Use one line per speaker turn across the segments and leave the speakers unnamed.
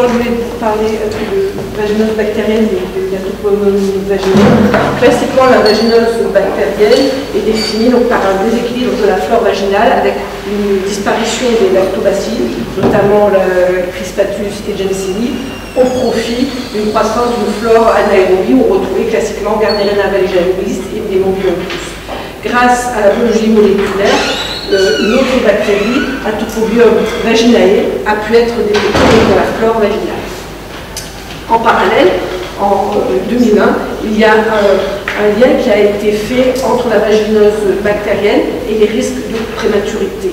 Je voulais vous parler de vaginose bactérienne et de gatophonomie vaginale. Classiquement, la vaginose bactérienne est définie donc, par un déséquilibre de la flore vaginale avec une disparition des lactobacilles, notamment le Crispatus et Jenseni, au profit d'une croissance d'une flore anaérobie où on retrouvait classiquement Gardnerella vaginalis et Demobiloncus. Grâce à la biologie moléculaire, une autre bactérie, Atopobium vaginae, a pu être détectée dans la flore vaginale. En parallèle, en 2001, il y a un lien qui a été fait entre la vaginose bactérienne et les risques de prématurité.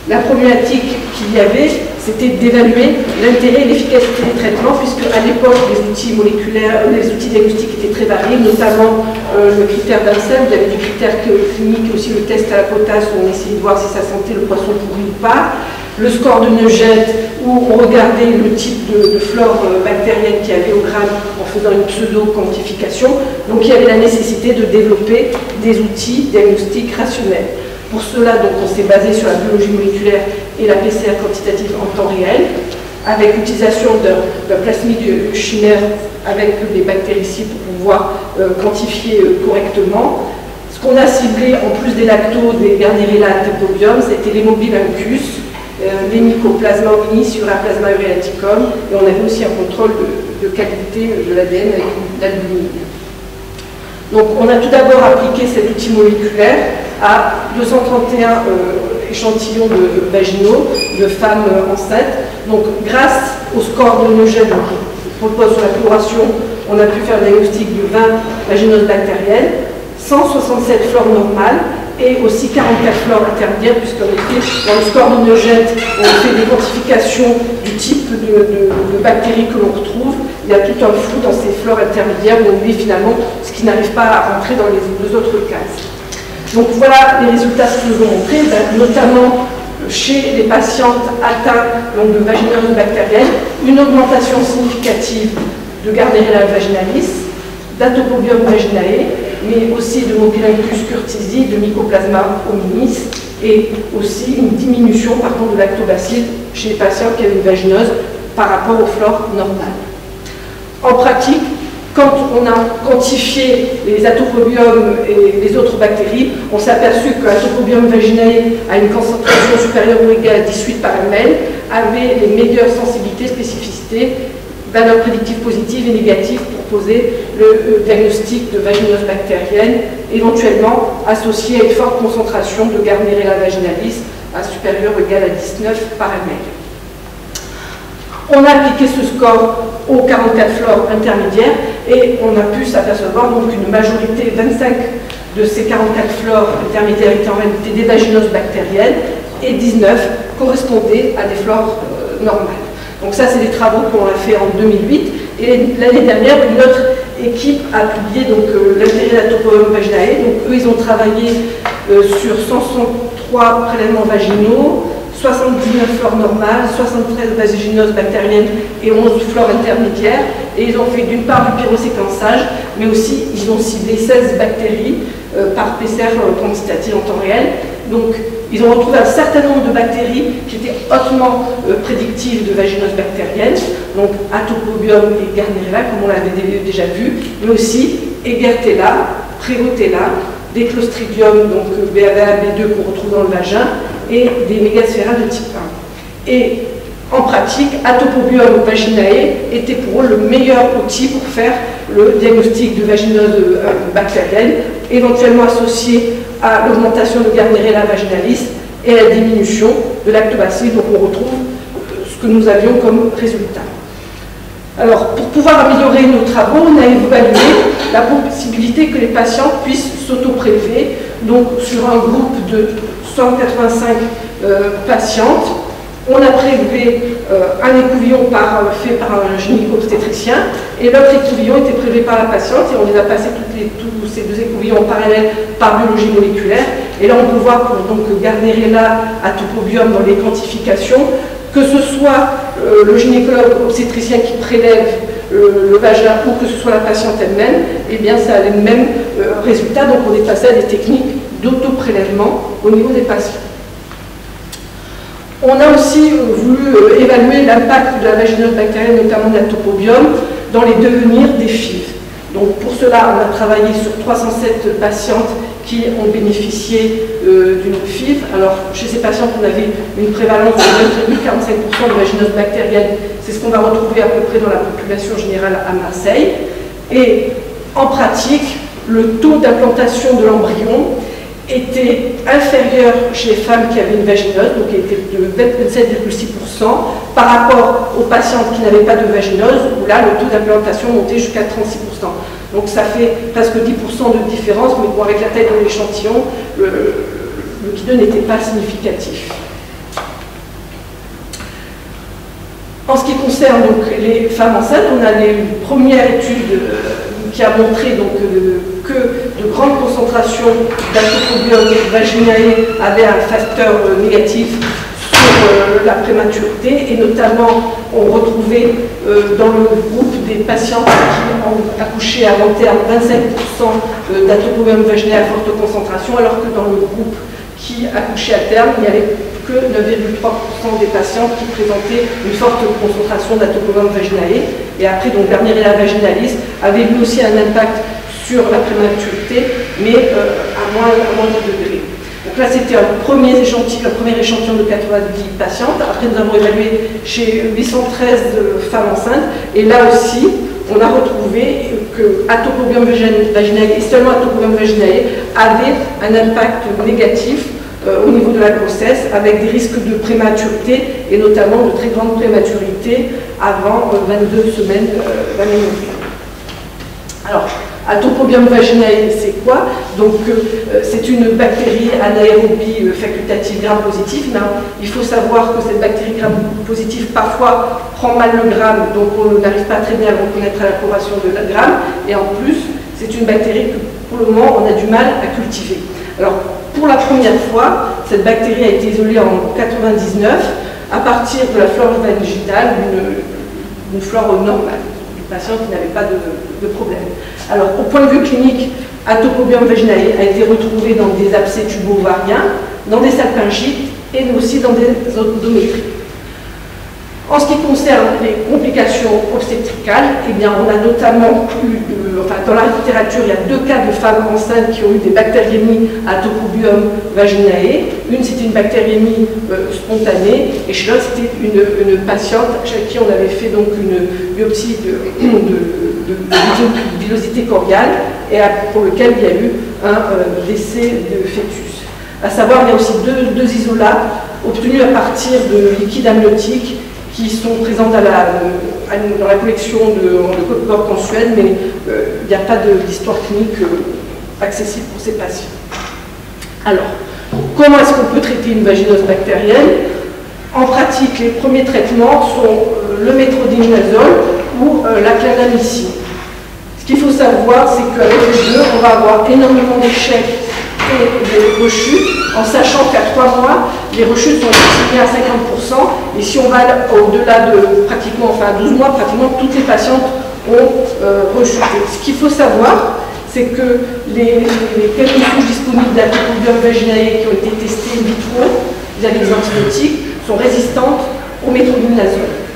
La problématique qu'il y avait, c'était d'évaluer l'intérêt et l'efficacité des traitements, puisque à l'époque, les outils moléculaires, les outils diagnostiques étaient très variés, notamment le critère d'Ansem, il y avait du critère clinique, aussi le test à la potasse, où on essayait de voir si ça sentait le poisson pourri ou pas, le score de Neuget, où on regardait le type de flore bactérienne qu'il y avait au gramme en faisant une pseudo-quantification. Donc il y avait la nécessité de développer des outils diagnostiques rationnels. Pour cela, donc, on s'est basé sur la biologie moléculaire et la PCR quantitative en temps réel, avec l'utilisation d'un plasmide chimère avec des bactéricides pour pouvoir quantifier correctement. Ce qu'on a ciblé, en plus des lactos, des Gardnerella atopobium, c'était les Mobiloncus, les Mycoplasma hominis sur la Plasma ureaticum, et on avait aussi un contrôle de qualité de l'ADN avec l'albumine. Donc on a tout d'abord appliqué cet outil moléculaire à 231 échantillons de vaginaux de femmes enceintes. Donc grâce au score de Neuget qui propose sur la coloration, on a pu faire le diagnostic de 20 vaginoses bactériennes, 167 flores normales et aussi 44 flores intermédiaires, puisqu'en effet, dans le score de Neuget, on fait des quantifications du type de bactéries que l'on retrouve. Il y a tout un flou dans ces flores intermédiaires où on met finalement ce qui n'arrive pas à rentrer dans les deux autres cases. Donc voilà les résultats que nous avons montrés, notamment chez les patientes atteintes de vaginose bactérienne, une augmentation significative de Gardnerella vaginalis, d'Atopobium vaginae, mais aussi de Mobiloncus curtisi, de Mycoplasma hominis, et aussi une diminution par contre de lactobacilles chez les patients qui avaient une vaginose par rapport aux flores normales. En pratique, quand on a quantifié les atopobiums et les autres bactéries, on s'est aperçu que l'Atopobium vaginae à une concentration supérieure ou égale à 18 par ml avait les meilleures sensibilités, spécificités, valeurs prédictives positives et négatives pour poser le diagnostic de vaginose bactérienne, éventuellement associé à une forte concentration de Gardnerella vaginalis à supérieure ou égale à 19 par ml. On a appliqué ce score aux 44 flores intermédiaires et on a pu s'apercevoir donc une majorité, 25 de ces 44 flores intermédiaires étaient en réalité des vaginoses bactériennes et 19 correspondaient à des flores normales. Donc ça, c'est des travaux qu'on a fait en 2008 et l'année dernière, une autre équipe a publié l'intérêt d'Atopobium vaginae. Donc eux, ils ont travaillé sur 163 prélèvements vaginaux, 79 flores normales, 73 vaginoses bactériennes et 11 flores intermédiaires. Et ils ont fait d'une part du pyroséquençage, mais aussi ils ont ciblé 16 bactéries par PCR quantitative en temps réel. Donc ils ont retrouvé un certain nombre de bactéries qui étaient hautement prédictives de vaginose bactérienne, donc Atopobium et Gardnerella, comme on l'avait déjà vu, mais aussi Egertella, Prevotella, des Clostridium, donc BAVA, B2 qu'on retrouve dans le vagin, et des mégasphéra de type 1. Et en pratique, Atopobium vaginae était pour eux le meilleur outil pour faire le diagnostic de vaginose bactérienne, éventuellement associé à l'augmentation de Gardnerella vaginalis et à la diminution de lactobacilles. Donc on retrouve ce que nous avions comme résultat. Alors, pour pouvoir améliorer nos travaux, on a évalué la possibilité que les patients puissent s'auto-prélever, donc sur un groupe de 185 patientes. On a prélevé un écouvillon fait par un gynéco-obstétricien et l'autre écouvillon était prélevé par la patiente et on les a passés tous ces deux écouvillons en parallèle par biologie moléculaire. Et là, on peut voir pour Gardnerella atopobium dans les quantifications, que ce soit le gynécologue obstétricien qui prélève le vagin ou que ce soit la patiente elle-même, eh bien ça a les mêmes résultats. Donc on est passé à des techniques d'auto-prélèvement au niveau des patients. On a aussi voulu évaluer l'impact de la vaginose bactérienne, notamment de la topobium, dans les devenirs des FIV. Donc pour cela, on a travaillé sur 307 patientes qui ont bénéficié d'une FIV. Alors chez ces patientes, on avait une prévalence de 9,45% de vaginose bactérienne. C'est ce qu'on va retrouver à peu près dans la population générale à Marseille. Et en pratique, le taux d'implantation de l'embryon était inférieur chez les femmes qui avaient une vaginose, donc il était de 27,6%, par rapport aux patientes qui n'avaient pas de vaginose, où là, le taux d'implantation montait jusqu'à 36%. Donc ça fait presque 10% de différence, mais bon, avec la taille de l'échantillon, le Q2 n'était pas significatif. En ce qui concerne donc, les femmes enceintes, on a une première étude qui a montré donc, que de grandes concentrations d'atopobium vaginae avaient un facteur négatif sur la prématurité, et notamment on retrouvait dans le groupe des patientes qui ont accouché à long terme 25% d'atopobium vaginae à forte concentration, alors que dans le groupe qui accouchait à terme, il n'y avait que 9,3% des patientes qui présentaient une forte concentration d'atopobium vaginae. Et après, donc, Gardnerella vaginalis avait lui aussi un impact sur la prématurité, mais à moins de degrés. Donc là, c'était un premier échantillon de 90 patientes. Après, nous avons évalué chez 813 femmes enceintes. Et là aussi, on a retrouvé que atopobium vaginae et seulement atopobium vaginae avait un impact négatif au niveau de la grossesse, avec des risques de prématurité et notamment de très grande prématurité avant 22 semaines d'aménorrhée. Alors, atopobium vaginae, c'est quoi? Donc, c'est une bactérie anaérobie facultative gram-positive. Il faut savoir que cette bactérie gram-positive, parfois, prend mal le gramme, donc on n'arrive pas très bien à reconnaître à l'appробation de la gramme. Et en plus, c'est une bactérie que, pour le moment, on a du mal à cultiver. Alors, pour la première fois, cette bactérie a été isolée en 1999 à partir de la flore vaginale d'une flore normale, d'une patiente qui n'avait pas de problème. Alors, au point de vue clinique, atopobium vaginae a été retrouvé dans des abcès tubo-ovariens, dans des salpingites et aussi dans des endométries. En ce qui concerne les complications obstétricales, eh bien, on a notamment eu, dans la littérature, il y a 2 cas de femmes enceintes qui ont eu des bactériémies à atopobium vaginae. Une, c'était une bactériémie spontanée, et chez l'autre, c'était une patiente chez qui on avait fait donc une biopsie de villosité coriale, et pour lequel il y a eu un décès de fœtus. À savoir, il y a aussi deux isolats obtenus à partir de liquide amniotique qui sont présentes dans la collection de Codecorp en Suède, mais il n'y a pas d'histoire clinique accessible pour ces patients. Alors, comment est-ce qu'on peut traiter une vaginose bactérienne? En pratique, les premiers traitements sont le métronidazole ou la clindamycine. Ce qu'il faut savoir, c'est qu'avec les deux, on va avoir énormément d'échecs et de rechutes, en sachant qu'à 3 mois, les rechutes sont estimées à 50%, et si on va au-delà de pratiquement, 12 mois, pratiquement toutes les patientes ont rechuté. Ce qu'il faut savoir, c'est que les quelques souches disponibles d'atopobium vaginae qui ont été testées in vitro vis-à-vis des antibiotiques sont résistantes au métronidazole.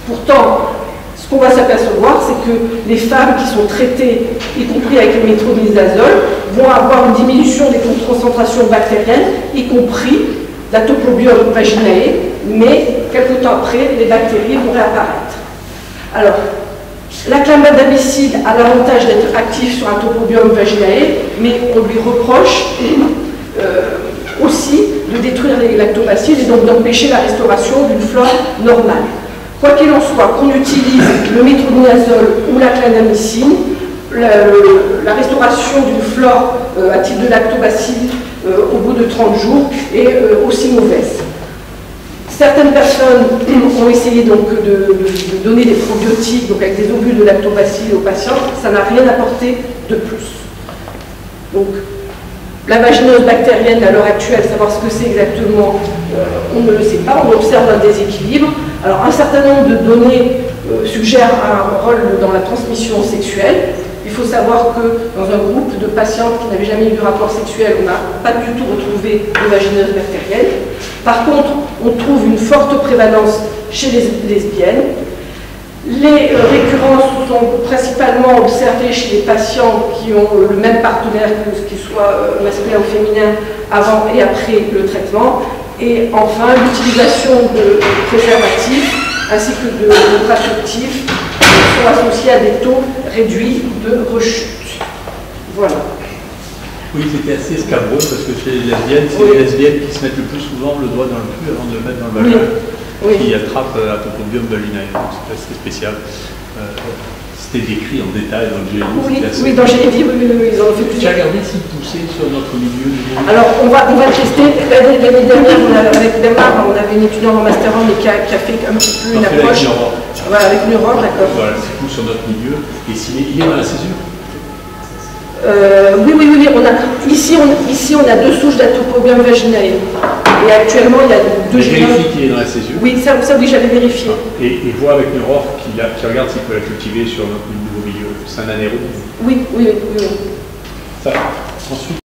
Pourtant, ce qu'on va s'apercevoir, c'est que les femmes qui sont traitées, y compris avec le métronidazole, vont avoir une diminution des concentrations bactériennes, y compris l'atopobium vaginae, mais quelques temps après, les bactéries vont réapparaître. Alors, la clindamycine a l'avantage d'être active sur un atopobium vaginae, mais on lui reproche aussi de détruire les lactobacilles et donc d'empêcher la restauration d'une flore normale. Quoi qu'il en soit, qu'on utilise le métronidazole ou la clindamycine, la restauration d'une flore à type de lactobacille au bout de 30 jours est aussi mauvaise. Certaines personnes ont essayé donc de donner des probiotiques donc avec des ovules de lactobacille aux patients, ça n'a rien apporté de plus. Donc, la vaginose bactérienne à l'heure actuelle, savoir ce que c'est exactement, on ne le sait pas, on observe un déséquilibre. Alors un certain nombre de données suggèrent un rôle dans la transmission sexuelle. Il faut savoir que dans un groupe de patientes qui n'avaient jamais eu de rapport sexuel, on n'a pas du tout retrouvé de vaginose bactérienne. Par contre, on trouve une forte prévalence chez les lesbiennes. Les récurrences sont principalement observées chez les patients qui ont le même partenaire, qu'il soit masculin ou féminin, avant et après le traitement. Et enfin, l'utilisation de préservatifs ainsi que de contraceptifs sont associés à des taux réduits de rechute. Voilà.
Oui, c'était assez scabreux parce que chez les lesbiennes, c'est les lesbiennes qui se mettent le plus souvent le doigt dans le cul avant de le mettre dans le vagin, qui attrapent à Tocobium vaginae. C'est assez spécial. C'était décrit en détail dans le GLI.
Oui, dans le GLI, ils ont fait plusieurs.
Tu as regardé s'ils poussaient sur notre milieu?
Alors, on va tester. L'année dernière, avec Bernard, on avait une étudiante en Master 1 mais qui a fait un petit peu une approche. Voilà, avec une Europe, d'accord.
Voilà, c'est tout sur notre milieu. Et s'il est dans la césure?
Oui. Ici, on a 2 souches d'Atopobium vaginae. Et actuellement, il y a 2 génomes.
Vérifie qu'il est dans la césure.
Oui, ça oui, j'avais vérifié.
Et voit avec Neuror qui regarde s'il peut la cultiver sur notre nouveau milieu. C'est un anaérobe.
Oui.
Ça, ensuite.